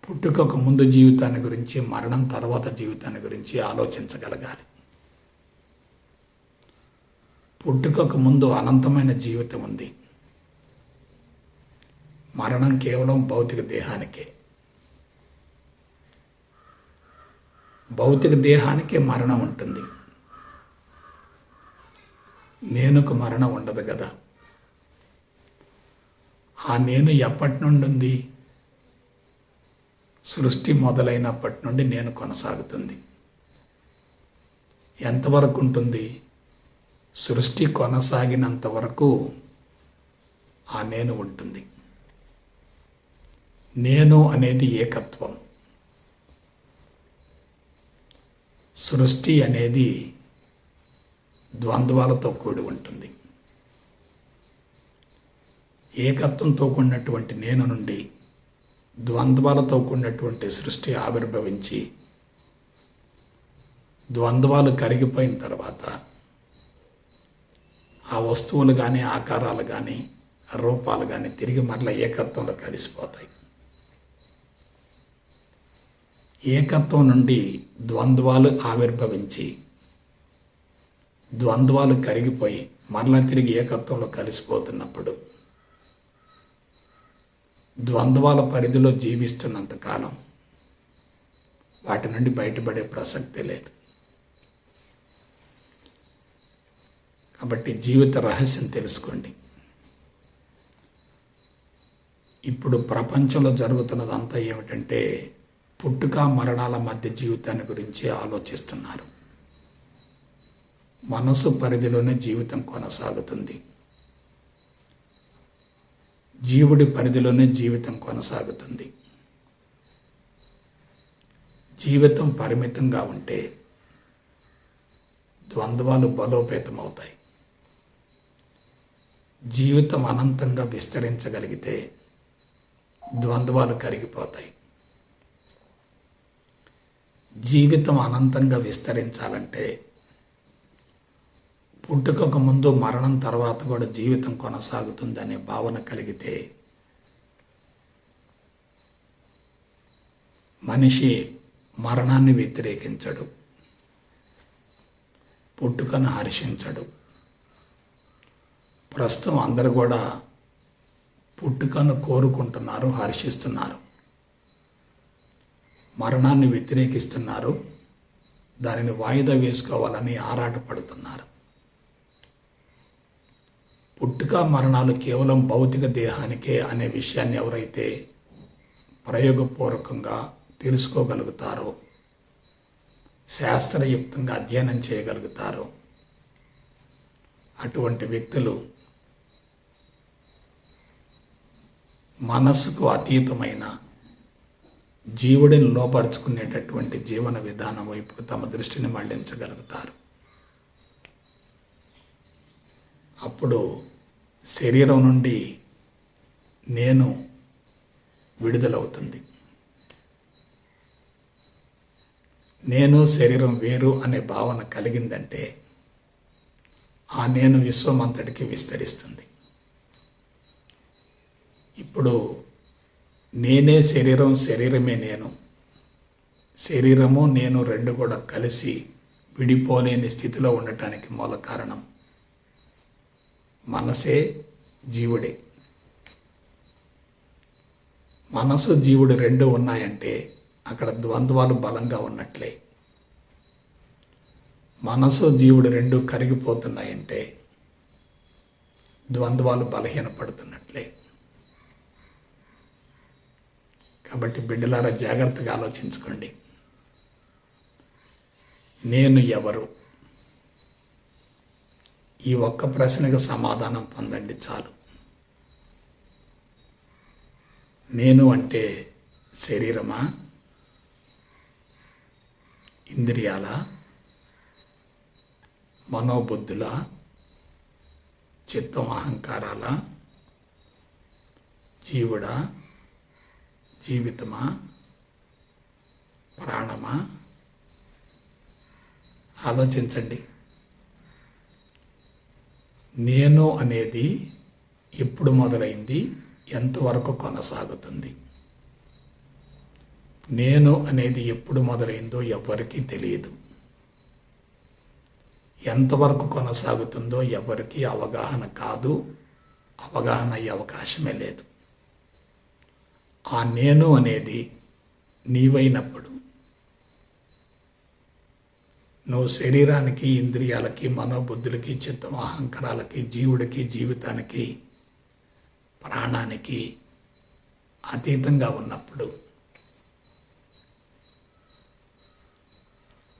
పుట్టుకకు ముందు జీవితాన్ని గురించి, మరణం తర్వాత జీవితాన్ని గురించి ఆలోచించగలగాలి. పుట్టుకకు ముందు అనంతమైన జీవితం ఉంది. మరణం కేవలం భౌతిక దేహానికే. భౌతిక దేహానికే మరణం ఉంటుంది. నేనుకు మరణం ఉండదు కదా. ఆ నేను ఎప్పటి నుండి ఉంది? సృష్టి మొదలైనప్పటి నుండి నేను కొనసాగుతుంది. ఎంతవరకు ఉంటుంది? సృష్టి కొనసాగినంత వరకు ఆ నేను ఉంటుంది. నేను అనేది ఏకత్వం. సృష్టి అనేది ద్వంద్వాలతో కూడి ఉంటుంది. ఏకత్వంతో కూడినటువంటి నేను నుండి ద్వంద్వాలతో కూడినటువంటి సృష్టి ఆవిర్భవించి ద్వంద్వాలు కరిగిపోయిన తర్వాత ఆ వస్తువులు కానీ, ఆకారాలు కానీ, రూపాలు కానీ తిరిగి మరలా ఏకత్వంలో కలిసిపోతాయి. ఏకత్వం నుండి ద్వంద్వాలు ఆవిర్భవించి ద్వంద్వాలు కరిగిపోయి మరలా తిరిగి ఏకత్వంలో కలిసిపోతున్నప్పుడు ద్వంద్వాల పరిధిలో జీవిస్తున్నంతకాలం వాటి నుండి బయటపడే ప్రసక్తే లేదు. కాబట్టి జీవిత రహస్యం తెలుసుకోండి. ఇప్పుడు ప్రపంచంలో జరుగుతున్నదంతా ఏమిటంటే పుట్టుక మరణాల మధ్య జీవితాన్ని గురించి ఆలోచిస్తున్నారు. మనసు పరిధిలోనే జీవితం కొనసాగుతుంది. జీవుడి పరిధిలోనే జీవితం కొనసాగుతుంది. జీవితం పరిమితంగా ఉంటే ద్వంద్వాలు బలోపేతమవుతాయి. జీవితం అనంతంగా విస్తరించగలిగితే ద్వంద్వాలు కరిగిపోతాయి. జీవితం అనంతంగా విస్తరించాలంటే పుట్టుకకు ముందు మరణం తర్వాత కూడా జీవితం కొనసాగుతుందనే భావన కలిగితే మనిషి మరణాన్ని వ్యతిరేకించడు, పుట్టుకను హర్షించడు. ప్రస్తుతం అందరూ కూడా పుట్టుకను కోరుకుంటున్నారు, హర్షిస్తున్నారు. మరణాన్ని వ్యతిరేకిస్తున్నారు, దానిని వాయిదా వేసుకోవాలని ఆరాటపడుతున్నారు. పుట్టుక మరణాలు కేవలం భౌతిక దేహానికే అనే విషయాన్ని ఎవరైతే ప్రయోగపూర్వకంగా తెలుసుకోగలుగుతారో, శాస్త్రయుక్తంగా అధ్యయనం చేయగలుగుతారో అటువంటి వ్యక్తులు మనస్సుకు అతీతమైన జీవుడిని లోపరుచుకునేటటువంటి జీవన విధానం వైపుకు తమ దృష్టిని మళ్లించగలుగుతారు. అప్పుడు శరీరం నుండి నేను విడుదలవుతుంది. నేను శరీరం వేరు అనే భావన కలిగిందంటే ఆ నేను విశ్వమంతటికి విస్తరిస్తుంది. ఇప్పుడు నేనే శరీరం, శరీరమే నేను, శరీరము నేను రెండు కూడా కలిసి విడిపోలేని స్థితిలో ఉండటానికి మూల కారణం మనసే జీవుడే. మనసు జీవుడు రెండు ఉన్నాయంటే అక్కడ ద్వంద్వాలు బలంగా ఉన్నట్లే. మనసు జీవుడు రెండు కరిగిపోతున్నాయంటే ద్వంద్వాలు బలహీనపడుతున్నట్లే. కాబట్టి బిడ్డలారా జాగ్రత్తగా ఆలోచించుకోండి. నేను ఎవరు? ఈ ఒక్క ప్రశ్నకు సమాధానం పొందండి చాలు. నేను అంటే శరీరమా, ఇంద్రియాల, మనోబుద్ధుల, చిత్తం అహంకారాల, జీవుడా, జీవితమా, ప్రాణమా? ఆలోచించండి. నేను అనేది ఎప్పుడు మొదలైంది, ఎంతవరకు కొనసాగుతుంది? నేను అనేది ఎప్పుడు మొదలైందో ఎవ్వరికీ తెలియదు. ఎంతవరకు కొనసాగుతుందో ఎవరికీ అవగాహన కాదు, అవగాహన అయ్యే అవకాశమే లేదు. ఆ నేను అనేది నీవైనప్పుడు నువ్వు శరీరానికి, ఇంద్రియాలకి, మనోబుద్ధులకి, చిత్తం అహంకారాలకి, జీవుడికి, జీవితానికి, ప్రాణానికి అతీతంగా ఉన్నప్పుడు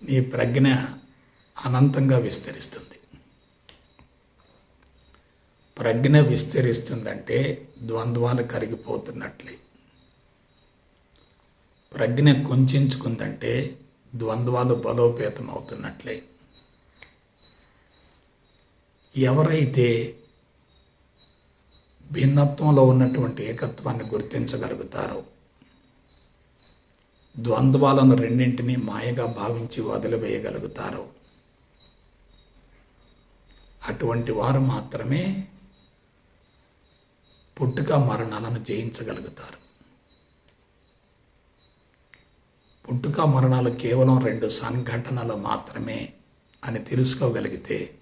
నీ ప్రజ్ఞ అనంతంగా విస్తరిస్తుంది. ప్రజ్ఞ విస్తరిస్తుందంటే ద్వంద్వాలు కరిగిపోతున్నట్లే. ప్రజ్ఞ కుంచుకుందంటే ద్వంద్వాలు బలోపేతం అవుతున్నట్లే. ఎవరైతే భిన్నత్వంలో ఉన్నటువంటి ఏకత్వాన్ని గుర్తించగలుగుతారో, ద్వంద్వాలను రెండింటినీ మాయగా భావించి వదిలివేయగలుగుతారో అటువంటి వారు మాత్రమే పుట్టుక మరణాలను జయించగలుగుతారు. పుట్టుక మరణాలు కేవలం రెండు సంఘటనలు మాత్రమే అని తెలుసుకోగలిగితే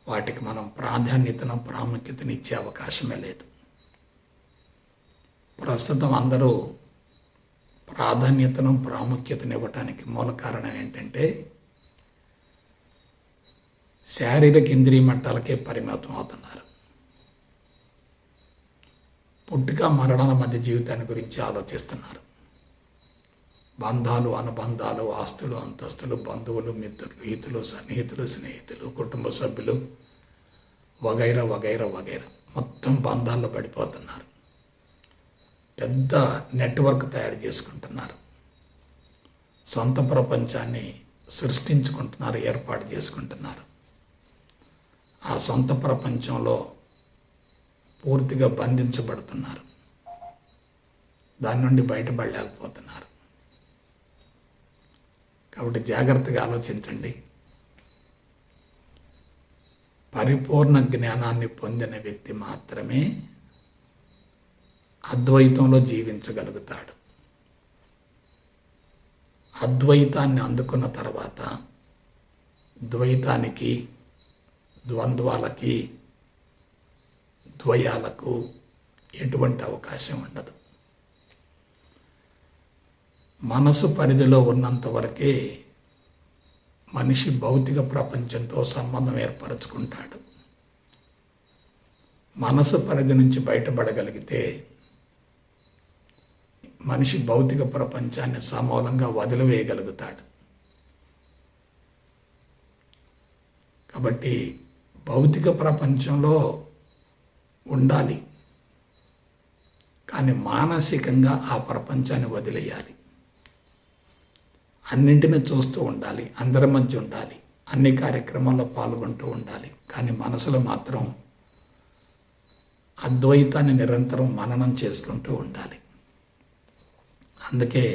వాటికి మనం ప్రాధాన్యతను, ప్రాముఖ్యతను ఇచ్చే అవకాశమే లేదు. ప్రస్తుతం అందరూ ప్రాధాన్యతను ప్రాముఖ్యతను ఇవ్వటానికి మూల కారణం ఏంటంటే శారీరక ఇంద్రియ మట్టాలకే పరిమితం అవుతున్నారు. పుట్టుక మరణాల మధ్య జీవితాన్ని గురించి ఆలోచిస్తున్నారు. బంధాలు, అనుబంధాలు, ఆస్తులు, అంతస్తులు, బంధువులు, మిత్రులు, హితులు, సన్నిహితులు, స్నేహితులు, కుటుంబ సభ్యులు వగైరా వగైరా వగైరా మొత్తం బంధాల్లో పడిపోతున్నారు. పెద్ద నెట్వర్క్ తయారు చేసుకుంటున్నారు. సొంత ప్రపంచాన్ని సృష్టించుకుంటున్నారు, ఏర్పాటు చేసుకుంటున్నారు. ఆ సొంత ప్రపంచంలో పూర్తిగా బంధించబడుతున్నారు. దాని నుండి బయటపడలేకపోతున్నారు. కాబట్టి జాగ్రత్తగా ఆలోచించండి. పరిపూర్ణ జ్ఞానాన్ని పొందిన వ్యక్తి మాత్రమే అద్వైతంలో జీవించగలుగుతాడు. అద్వైతాన్ని అందుకున్న తర్వాత ద్వైతానికి, ద్వంద్వాలకి, ద్వయాలకు ఎటువంటి అవకాశం ఉండదు. మనసు పరిధిలో ఉన్నంత వరకే మనిషి భౌతిక ప్రపంచంతో సంబంధం ఏర్పరచుకుంటాడు. మనసు పరిధి నుంచి బయటపడగలిగితే మనిషి భౌతిక ప్రపంచాన్ని సమూలంగా వదిలివేయగలుగుతాడు. కాబట్టి భౌతిక ప్రపంచంలో ఉండాలి, కానీ మానసికంగా ఆ ప్రపంచాన్ని వదిలేయాలి. అన్నింటినీ చూస్తూ ఉండాలి, అందరి మధ్య ఉండాలి, అన్ని కార్యక్రమాల్లో పాల్గొంటూ ఉండాలి. కానీ మనసులో మాత్రం అద్వైతాన్ని నిరంతరం మననం చేసుకుంటూ ఉండాలి. అందుకే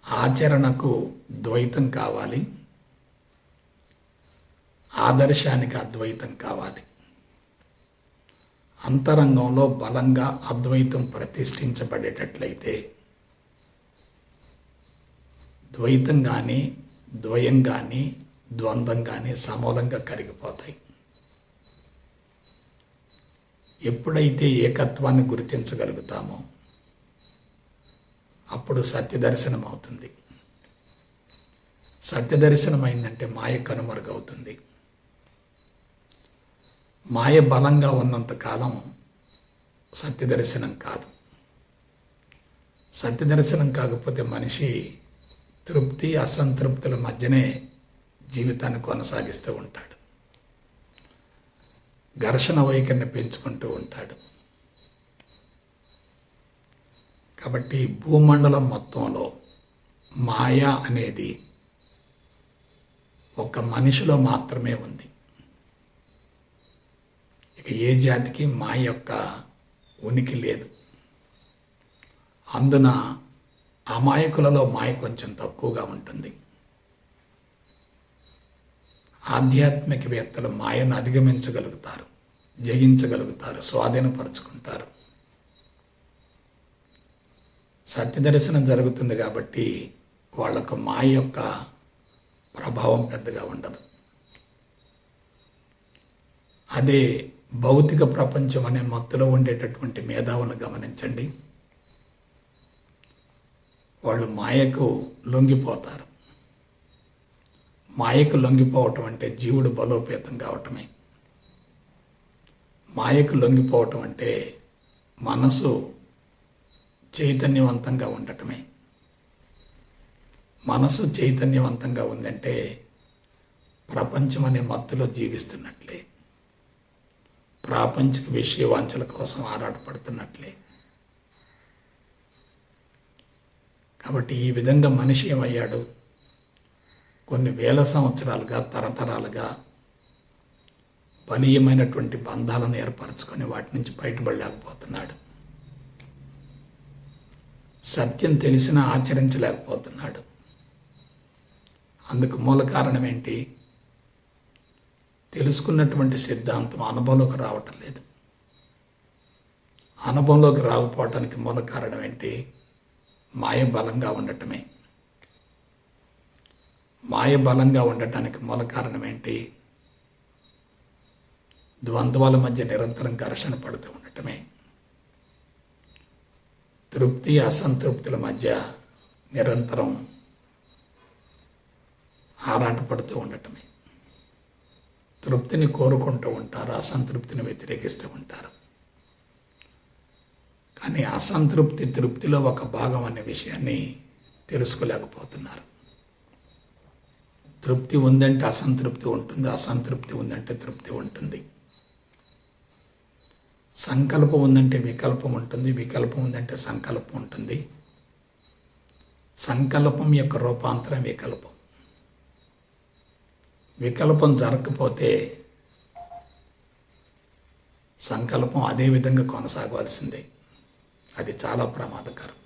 ఆచరణకు ద్వైతం కావాలి, ఆదర్శానికి అద్వైతం కావాలి. అంతరంగంలో బలంగా అద్వైతం ప్రతిష్ఠించబడేటట్లయితే ద్వైతం కానీ, ద్వయం కానీ, ద్వంద్వం కానీ సమూలంగా కరిగిపోతాయి. ఎప్పుడైతే ఏకత్వాన్ని గుర్తించగలుగుతామో అప్పుడు సత్యదర్శనం అవుతుంది. సత్యదర్శనం అయిందంటే మాయ కనుమరుగవుతుంది. మాయ బలంగా ఉన్నంతకాలం సత్యదర్శనం కాదు. సత్యదర్శనం కాకపోతే మనిషి తృప్తి, అసంతృప్తుల మధ్యనే జీవితాన్ని కొనసాగిస్తూ ఉంటాడు. ఘర్షణ వైఖరిని పెంచుకుంటూ ఉంటాడు. కాబట్టి భూమండలం మొత్తంలో మాయ అనేది ఒక మనిషిలో మాత్రమే ఉంది. ఇక ఏ జాతికి మాయ యొక్క ఉనికి లేదు. అందున అమాయకులలో మాయ కొంచెం తక్కువగా ఉంటుంది. ఆధ్యాత్మికవేత్తలు మాయను అధిగమించగలుగుతారు, జయించగలుగుతారు, స్వాధీనపరుచుకుంటారు. సత్యదర్శనం జరుగుతుంది కాబట్టి వాళ్ళకు మాయ యొక్క ప్రభావం పెద్దగా ఉండదు. అదే భౌతిక ప్రపంచం అనే మత్తులో ఉండేటటువంటి మేధావులను గమనించండి. వాళ్ళు మాయకు లొంగిపోతారు. మాయకు లొంగిపోవటం అంటే జీవుడు బలోపేతం కావటమే. మాయకు లొంగిపోవటం అంటే మనసు చైతన్యవంతంగా ఉండటమే. మనసు చైతన్యవంతంగా ఉందంటే ప్రపంచం అనే మత్తులో జీవిస్తున్నట్లే, ప్రాపంచిక విషయ వాంఛల కోసం ఆరాటపడుతున్నట్లే. కాబట్టి ఈ విధంగా మనిషి ఏమయ్యాడు? కొన్ని వేల సంవత్సరాలుగా, తరతరాలుగా బలీయమైనటువంటి బంధాలను ఏర్పరచుకొని వాటి నుంచి బయటపడలేకపోతున్నాడు. సత్యం తెలిసినా ఆచరించలేకపోతున్నాడు. అందుకు మూల కారణం ఏంటి? తెలుసుకున్నటువంటి సిద్ధాంతం అనుభవంలోకి రావటం లేదు. అనుభవంలోకి రాకపోవటానికి మూల కారణం ఏంటి? మాయ బలంగా ఉండటమే. మాయ బలంగా ఉండటానికి మూల కారణం ఏంటి? ద్వంద్వాల మధ్య నిరంతరం ఘర్షణ పడుతూ ఉండటమే. తృప్తి అసంతృప్తుల మధ్య నిరంతరం ఆరాటపడుతూ ఉండటమే. తృప్తిని కోరుకుంటూ ఉంటారు, అసంతృప్తిని వ్యతిరేకిస్తూ ఉంటారు. కానీ అసంతృప్తి తృప్తిలో ఒక భాగం అనే విషయాన్ని తెలుసుకోలేకపోతున్నారు. తృప్తి ఉందంటే అసంతృప్తి ఉంటుంది, అసంతృప్తి ఉందంటే తృప్తి ఉంటుంది. సంకల్పం ఉందంటే వికల్పం ఉంటుంది, వికల్పం ఉందంటే సంకల్పం ఉంటుంది. సంకల్పం యొక్క రూపాంతరం వికల్పం. వికల్పం జరగకపోతే సంకల్పం అదే విధంగా కొనసాగవలసిందే. అది చాలా ప్రమాదకరం.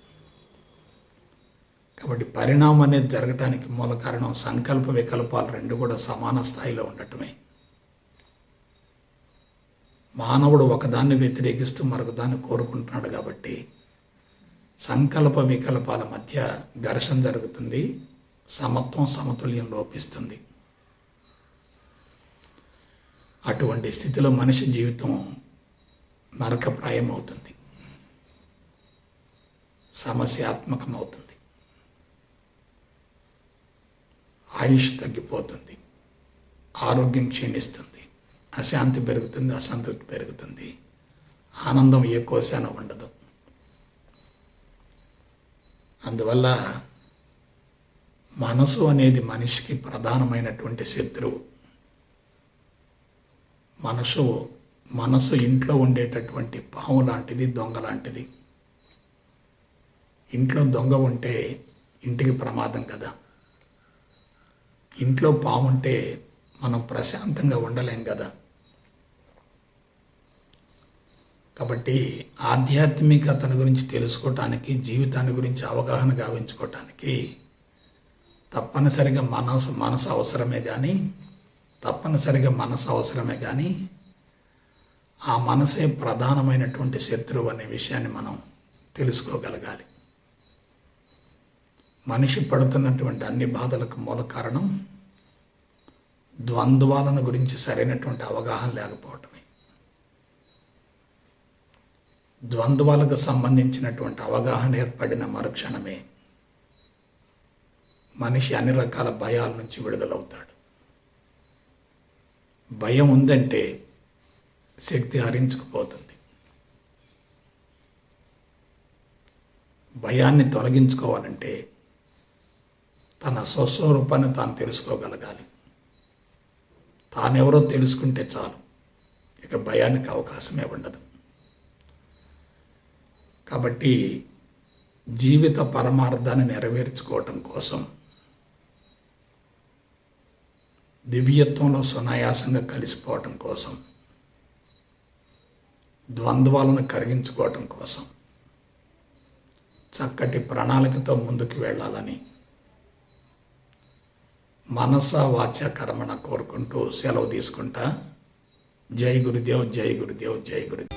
కాబట్టి పరిణామం అనేది జరగటానికి మూల కారణం సంకల్ప వికల్పాలు రెండు కూడా సమాన స్థాయిలో ఉండటమే. మానవుడు ఒకదాన్ని వ్యతిరేకిస్తూ మరొకదాన్ని కోరుకుంటున్నాడు కాబట్టి సంకల్ప వికల్పాల మధ్య ఘర్షణ జరుగుతుంది, సమత్వం సమతుల్యం లోపిస్తుంది. అటువంటి స్థితిలో మనిషి జీవితం నరకప్రాయం అవుతుంది, సమస్యాత్మకమవుతుంది, ఆయుష్ తగ్గిపోతుంది, ఆరోగ్యం క్షీణిస్తుంది, అశాంతి పెరుగుతుంది, అసంతృప్తి పెరుగుతుంది, ఆనందం ఏ కోశాన ఉండదు. అందువల్ల మనసు అనేది మనిషికి ప్రధానమైనటువంటి శత్రువు. మనసు ఇంట్లో ఉండేటటువంటి పాము లాంటిది, దొంగ లాంటిది. ఇంట్లో దొంగ ఉంటే ఇంటికి ప్రమాదం కదా. ఇంట్లో పాము ఉంటే మనం ప్రశాంతంగా ఉండలేం కదా. కాబట్టి ఆధ్యాత్మికతను గురించి తెలుసుకోవటానికి, జీవితాన్ని గురించి అవగాహన గావించుకోవటానికి తప్పనిసరిగా మనసు అవసరమే కానీ ఆ మనసే ప్రధానమైనటువంటి శత్రువు అనే విషయాన్ని మనం తెలుసుకోగలగాలి. మనిషి పడుతున్నటువంటి అన్ని బాధలకు మూల కారణం ద్వంద్వాలను గురించి సరైనటువంటి అవగాహన లేకపోవటమే. ద్వంద్వాలకు సంబంధించినటువంటి అవగాహన ఏర్పడిన మరుక్షణమే మనిషి అన్ని రకాల భయాల నుంచి విడుదలవుతాడు. భయం ఉందంటే శక్తి హరించుకుపోతుంది. భయాన్ని తొలగించుకోవాలంటే తన స్వస్వరూపాన్ని తాను తెలుసుకోగలగాలి. తానెవరో తెలుసుకుంటే చాలు, ఇక భయానికి అవకాశమే ఉండదు. కాబట్టి జీవిత పరమార్థాన్ని నెరవేర్చుకోవటం కోసం, దివ్యత్వంలో సునాయాసంగా కలిసిపోవటం కోసం, ద్వంద్వాలను కరిగించుకోవటం కోసం చక్కటి ప్రణాళికతో ముందుకు వెళ్ళాలని మనస వాచ కర్మణ కోరుకుంటూ సెలవు తీసుకుంటా. జై గురుదేవ్, జై గురుదేవ్, జై గురుదేవ్.